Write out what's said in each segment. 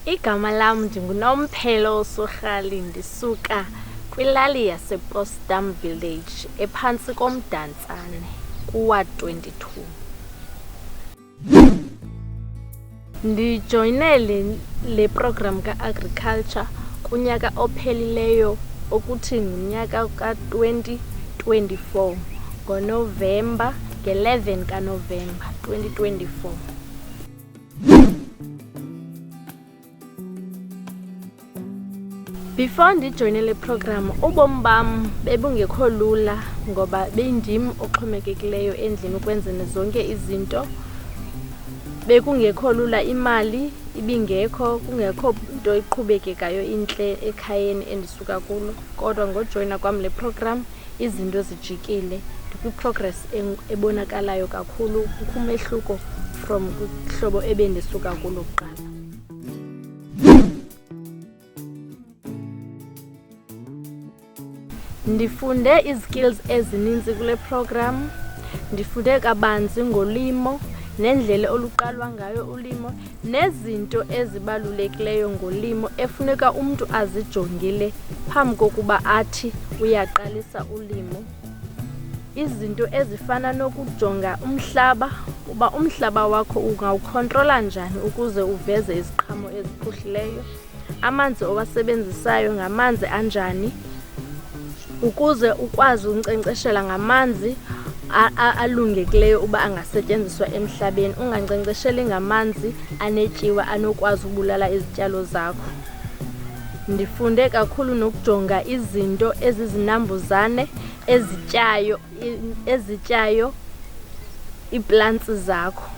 Igama lam ndinguNomphelo Sorhali, ndisuka kwilali yasePostdam Village ephantsi komdantsane kuWard 22. Ndijoyine le program ka-agriculture kunyaka ophelileyo okuthi ngunyaka ka-2024 ngoNovemba, nge-11 kaNovemba 2024. Before ndijoyine le program, ubomi bam bebungekho lula ngoba bendim oxhomekekileyo endlini ukwenzeni zonke izinto. Bekungekho lula, imali ibingekho, kungekho nto iqhubekekayo intle ekhayeni endisuka kulo. Kodwa ngojoyina kwam le program izinto zijikile, ndikwi-progress ebonakalayo kakhulu, kukho umehluko from uhlobo ebendisuka kulo kuqala. Ndifunde izikills ezininzi kule program. Ndifunde kabanzi ngolimo nendlela oluqalwa ngayo ulimo nezinto ezibalulekileyo ngolimo efuneka umntu azijongile phambi kokuba athi uyaqalisa ulimo. Izinto ezifana nokujonga umhlaba, uba umhlaba wakho ungawukhontrola njani ukuze uveze iziqhamo eziphuhlileyo. Amanzi owasebenzisayo ngamanzi anjani ukuze ukwazi unkcenkceshela ngamanzi alungekileyo uba angasetyenziswa emhlabeni, ungankcenkcesheli ngamanzi anetyiwa anokwazi ubulala izityalo zakho. Ndifunde kakhulu nokujonga izinto ezizinambuzane ezityayo iiplants zakho,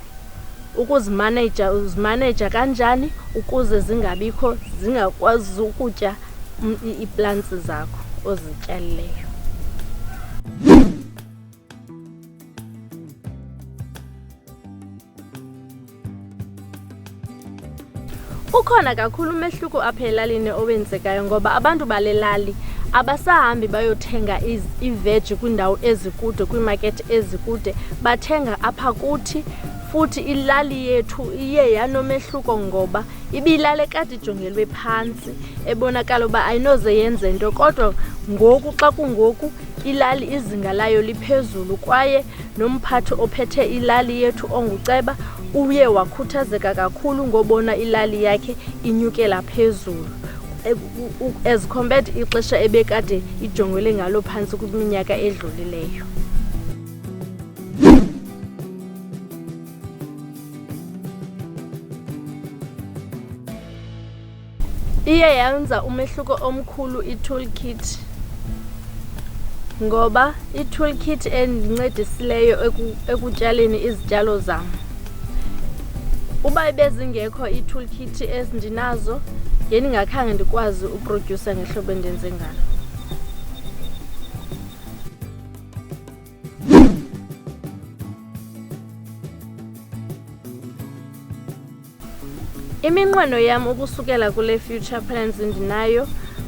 uzimaneja kanjani ukuze zingakwazi ukutya iiplants zakho ozityalileyo. Ukhona kakhulu umehluko apha elalini owenzekayo ngoba abantu bale lali abasahambi bayothenga iveji kwiindawo ezikude, kwiimakethi ezikude, bathenga apha kuthi. Futhi ilali yethu iye yanomehluko ngoba ibilale kade ijongelwe phantsi, ebonakala uba ayinoze yenze nto. Kodwa ngoku xa kungoku ilali izinga layo liphezulu kwaye nomphathi ophethe ilali yethu onguceba uye wakhuthazeka kakhulu ngobona ilali yakhe inyukela phezulu as compared ixesha ebekade ijongele ngalo phantsi kwiminyaka edlulileyo. Iye yenza umehluko omkhulu i-toolkit ngoba i-toolkit endincedisileyo ekutyaleni izityalo zam. Uba bezingekho ii-toolkit ezindinazo, ndingakhange ndikwazi uprodyusa ngehlobo endenze ngalo. Iminqweno yam ukusukela kule future plans ndinayo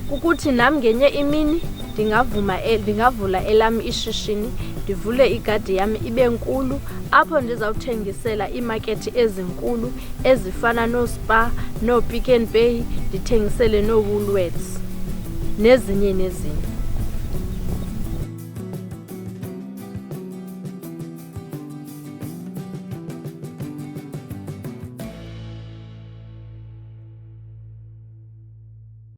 kukuthi nam ngenye imini ndingavula elam ishishini, ndivule igadi yam ibe nkulu apho ndizawuthengisela iimakethi ezinkulu ezifana nooSpar, nooPick n Pay, ndithengisele nooWoolworths nezinye nezinye.